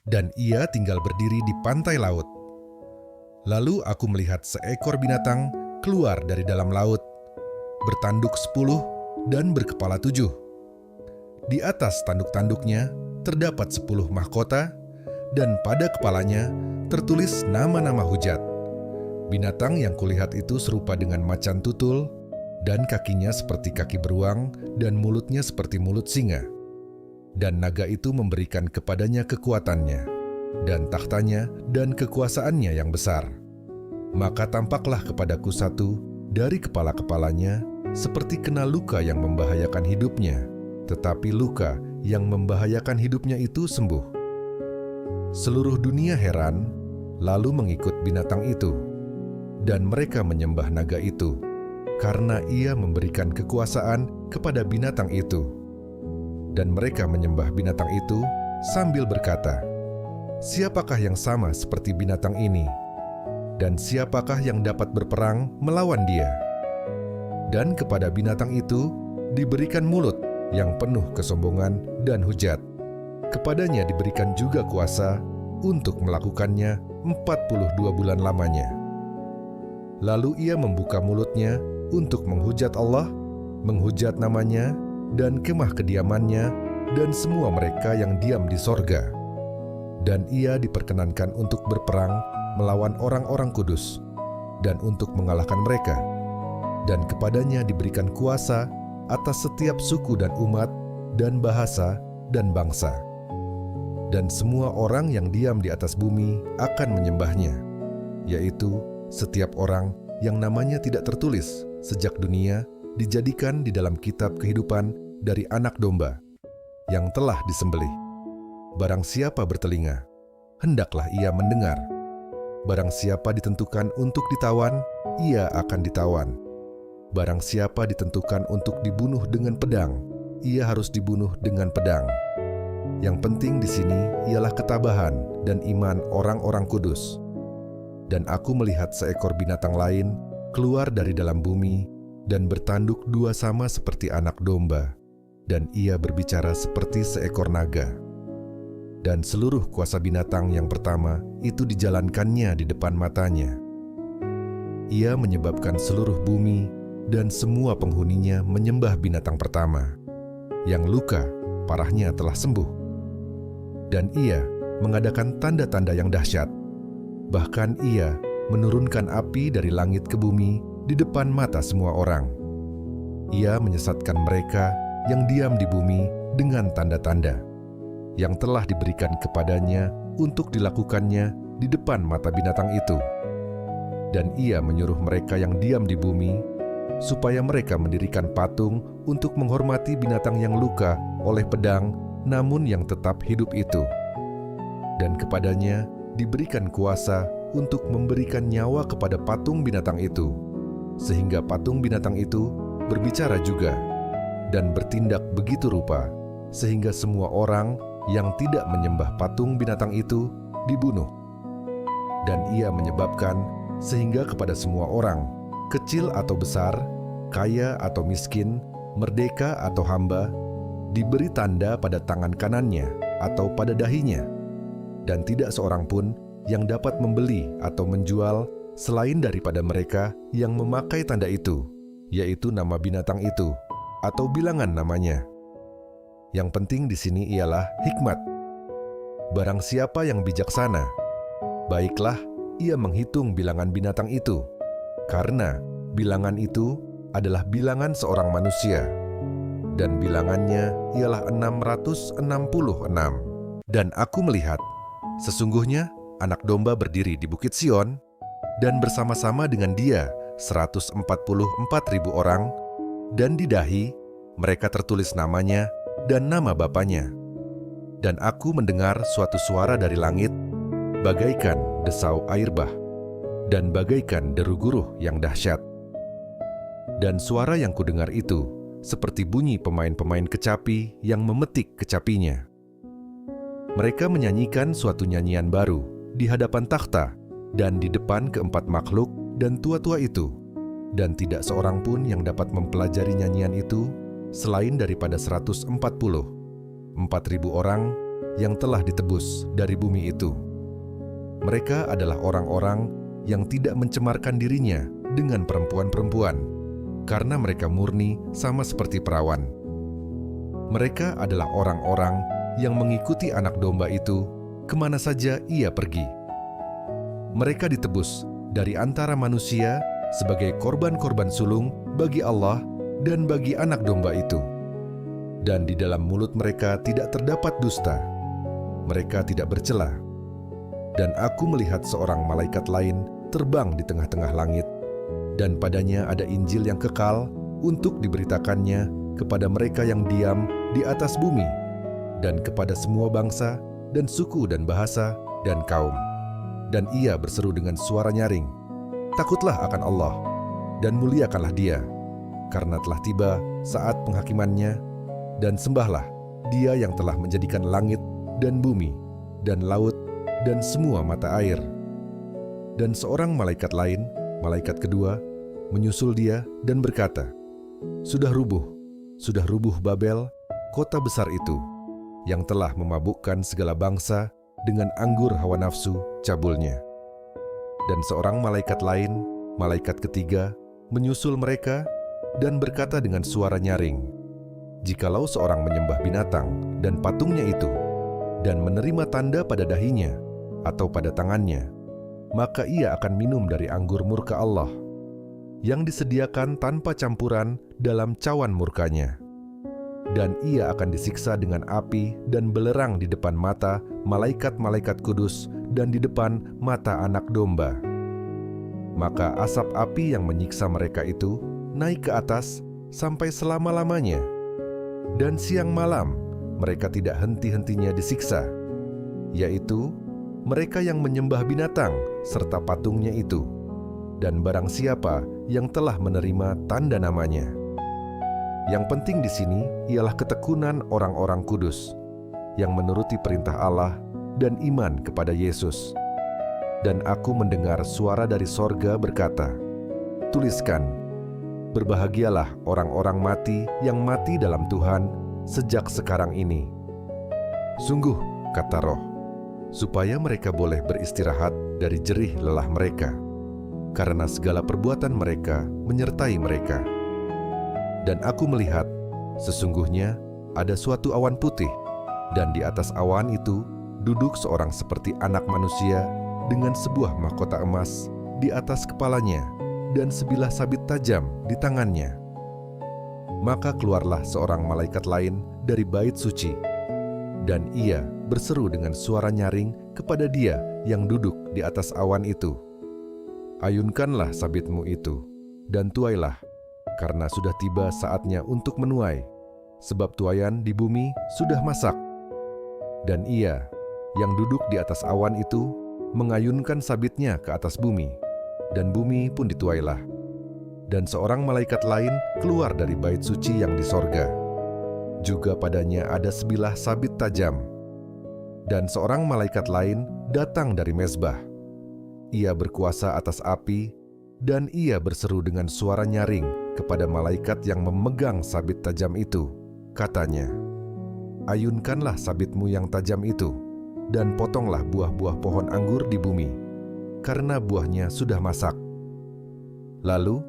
dan ia tinggal berdiri di pantai laut. Lalu aku melihat seekor binatang keluar dari dalam laut, bertanduk 10 dan berkepala 7. Di atas tanduk-tanduknya terdapat 10 mahkota, dan pada kepalanya tertulis nama-nama hujat. Binatang yang kulihat itu serupa dengan macan tutul, dan kakinya seperti kaki beruang, dan mulutnya seperti mulut singa. Dan naga itu memberikan kepadanya kekuatannya, dan tahtanya dan kekuasaannya yang besar. Maka tampaklah kepadaku satu dari kepala-kepalanya seperti kena luka yang membahayakan hidupnya, tetapi luka yang membahayakan hidupnya itu sembuh. Seluruh dunia heran, lalu mengikut binatang itu, dan mereka menyembah naga itu, karena ia memberikan kekuasaan kepada binatang itu. Dan mereka menyembah binatang itu sambil berkata, "Siapakah yang sama seperti binatang ini? Dan siapakah yang dapat berperang melawan dia?" Dan kepada binatang itu diberikan mulut yang penuh kesombongan dan hujat. Kepadanya diberikan juga kuasa untuk melakukannya 42 bulan lamanya. Lalu ia membuka mulutnya untuk menghujat Allah, menghujat namanya, dan kemah kediamannya, dan semua mereka yang diam di sorga. Dan ia diperkenankan untuk berperang melawan orang-orang kudus, dan untuk mengalahkan mereka. Dan kepadanya diberikan kuasa atas setiap suku dan umat, dan bahasa, dan bangsa. Dan semua orang yang diam di atas bumi akan menyembahnya, yaitu setiap orang yang namanya tidak tertulis sejak dunia dijadikan di dalam kitab kehidupan dari Anak Domba yang telah disembelih. Barang siapa bertelinga, hendaklah ia mendengar. Barang siapa ditentukan untuk ditawan, ia akan ditawan. Barang siapa ditentukan untuk dibunuh dengan pedang, ia harus dibunuh dengan pedang. Yang penting di sini ialah ketabahan dan iman orang-orang kudus. Dan aku melihat seekor binatang lain keluar dari dalam bumi dan bertanduk 2 sama seperti anak domba, dan ia berbicara seperti seekor naga. Dan seluruh kuasa binatang yang pertama itu dijalankannya di depan matanya. Ia menyebabkan seluruh bumi dan semua penghuninya menyembah binatang pertama, yang luka parahnya telah sembuh. Dan ia mengadakan tanda-tanda yang dahsyat. Bahkan ia menurunkan api dari langit ke bumi di depan mata semua orang. Ia menyesatkan mereka yang diam di bumi dengan tanda-tanda yang telah diberikan kepadanya untuk dilakukannya di depan mata binatang itu. Dan ia menyuruh mereka yang diam di bumi supaya mereka mendirikan patung untuk menghormati binatang yang luka oleh pedang namun yang tetap hidup itu. Dan kepadanya diberikan kuasa untuk memberikan nyawa kepada patung binatang itu, sehingga patung binatang itu berbicara juga dan bertindak begitu rupa, sehingga semua orang yang tidak menyembah patung binatang itu dibunuh. Dan ia menyebabkan sehingga kepada semua orang, kecil atau besar, kaya atau miskin, merdeka atau hamba, diberi tanda pada tangan kanannya atau pada dahinya, dan tidak seorang pun yang dapat membeli atau menjual selain daripada mereka yang memakai tanda itu, yaitu nama binatang itu atau bilangan namanya. Yang penting di sini ialah hikmat. Barang siapa yang bijaksana, baiklah ia menghitung bilangan binatang itu, karena bilangan itu adalah bilangan seorang manusia, dan bilangannya ialah 666. Dan aku melihat, sesungguhnya anak domba berdiri di Bukit Sion, dan bersama-sama dengan dia 144.000 orang, dan di dahi mereka tertulis namanya dan nama bapanya. Dan aku mendengar suatu suara dari langit, bagaikan desau air bah, dan bagaikan deru guruh yang dahsyat. Dan suara yang kudengar itu seperti bunyi pemain-pemain kecapi yang memetik kecapinya. Mereka menyanyikan suatu nyanyian baru di hadapan takhta dan di depan keempat makhluk dan tua-tua itu, dan tidak seorang pun yang dapat mempelajari nyanyian itu selain daripada 144.000 orang yang telah ditebus dari bumi itu. Mereka adalah orang-orang yang tidak mencemarkan dirinya dengan perempuan-perempuan, karena mereka murni sama seperti perawan. Mereka adalah orang-orang yang mengikuti anak domba itu kemana saja ia pergi. Mereka ditebus dari antara manusia sebagai korban-korban sulung bagi Allah dan bagi anak domba itu. Dan di dalam mulut mereka tidak terdapat dusta. Mereka tidak bercela. Dan aku melihat seorang malaikat lain terbang di tengah-tengah langit, dan padanya ada Injil yang kekal untuk diberitakannya kepada mereka yang diam di atas bumi, dan kepada semua bangsa dan suku dan bahasa dan kaum. Dan ia berseru dengan suara nyaring, "Takutlah akan Allah, dan muliakanlah Dia, karena telah tiba saat penghakimannya, dan sembahlah Dia yang telah menjadikan langit dan bumi, dan laut, dan semua mata air." Dan seorang malaikat lain, malaikat kedua, menyusul dia dan berkata, sudah rubuh Babel, kota besar itu, yang telah memabukkan segala bangsa dengan anggur hawa nafsu cabulnya." Dan seorang malaikat lain, malaikat ketiga, menyusul mereka dan berkata dengan suara nyaring, "Jikalau seorang menyembah binatang dan patungnya itu, dan menerima tanda pada dahinya atau pada tangannya, maka ia akan minum dari anggur murka Allah, yang disediakan tanpa campuran dalam cawan murkanya. Dan ia akan disiksa dengan api dan belerang di depan mata malaikat-malaikat kudus dan di depan mata anak domba. Maka asap api yang menyiksa mereka itu naik ke atas sampai selama-lamanya. Dan siang malam mereka tidak henti-hentinya disiksa, yaitu mereka yang menyembah binatang serta patungnya itu, dan barang siapa yang telah menerima tanda namanya. Yang penting di sini ialah ketekunan orang-orang kudus yang menuruti perintah Allah dan iman kepada Yesus. Dan aku mendengar suara dari sorga berkata, "Tuliskan, berbahagialah orang-orang mati yang mati dalam Tuhan sejak sekarang ini. Sungguh," kata Roh, "supaya mereka boleh beristirahat dari jerih lelah mereka, karena segala perbuatan mereka menyertai mereka." Dan aku melihat, sesungguhnya ada suatu awan putih, dan di atas awan itu duduk seorang seperti anak manusia dengan sebuah mahkota emas di atas kepalanya dan sebilah sabit tajam di tangannya. Maka keluarlah seorang malaikat lain dari bait suci, dan ia berseru dengan suara nyaring kepada dia yang duduk di atas awan itu, "Ayunkanlah sabitmu itu, dan tuailah, karena sudah tiba saatnya untuk menuai, sebab tuaian di bumi sudah masak." Dan ia yang duduk di atas awan itu mengayunkan sabitnya ke atas bumi, dan bumi pun dituailah. Dan seorang malaikat lain keluar dari bait suci yang di sorga. Juga padanya ada sebilah sabit tajam. Dan seorang malaikat lain datang dari mezbah. Ia berkuasa atas api, dan ia berseru dengan suara nyaring kepada malaikat yang memegang sabit tajam itu. Katanya, "Ayunkanlah sabitmu yang tajam itu, dan potonglah buah-buah pohon anggur di bumi, karena buahnya sudah masak." Lalu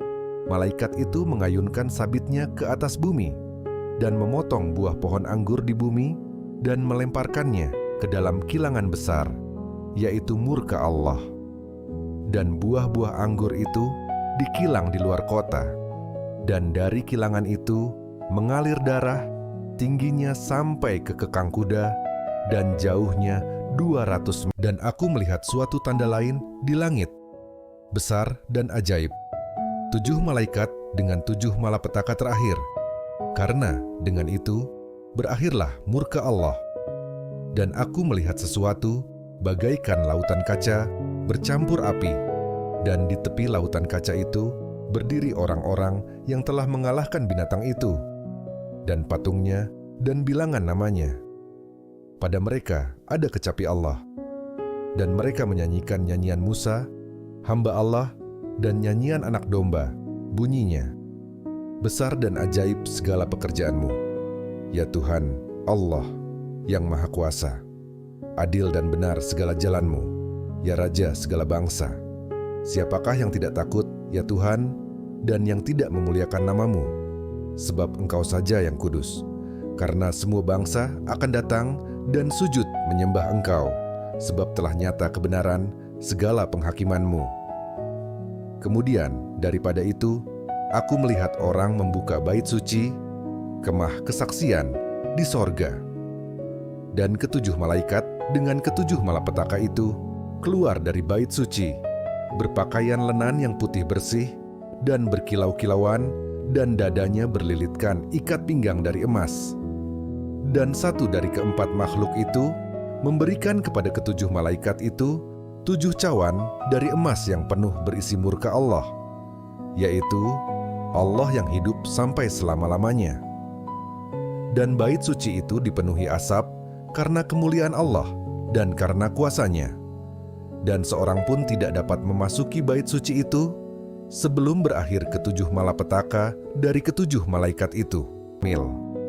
malaikat itu mengayunkan sabitnya ke atas bumi, dan memotong buah pohon anggur di bumi, dan melemparkannya ke dalam kilangan besar, yaitu murka Allah. Dan buah-buah anggur itu dikilang di luar kota, dan dari kilangan itu mengalir darah, tingginya sampai ke kekang kuda, dan jauhnya 200 meter. Dan aku melihat suatu tanda lain di langit, besar dan ajaib. 7 malaikat dengan 7 malapetaka terakhir, karena dengan itu berakhirlah murka Allah. Dan aku melihat sesuatu bagaikan lautan kaca bercampur api, dan di tepi lautan kaca itu berdiri orang-orang yang telah mengalahkan binatang itu, dan patungnya, dan bilangan namanya. Pada mereka ada kecapi Allah, dan mereka menyanyikan nyanyian Musa, hamba Allah, dan nyanyian anak domba, bunyinya, "Besar dan ajaib segala pekerjaanmu, ya Tuhan Allah yang Maha Kuasa." adil dan benar segala jalanmu, ya Raja segala bangsa. Siapakah yang tidak takut, ya Tuhan, dan yang tidak memuliakan nama-Mu? Sebab Engkau saja yang kudus. Karena semua bangsa akan datang dan sujud menyembah Engkau, sebab telah nyata kebenaran segala penghakiman-Mu. Kemudian daripada itu, aku melihat orang membuka bait suci, kemah kesaksian di sorga. Dan ketujuh malaikat dengan ketujuh malapetaka itu keluar dari bait suci, berpakaian lenan yang putih bersih dan berkilau-kilauan, dan dadanya berlilitkan ikat pinggang dari emas. Dan satu dari keempat makhluk itu memberikan kepada ketujuh malaikat itu 7 cawan dari emas yang penuh berisi murka Allah, yaitu Allah yang hidup sampai selama-lamanya. Dan bait suci itu dipenuhi asap karena kemuliaan Allah dan karena kuasanya. Dan seorang pun tidak dapat memasuki bait suci itu sebelum berakhir ketujuh malapetaka dari ketujuh malaikat itu. Mil.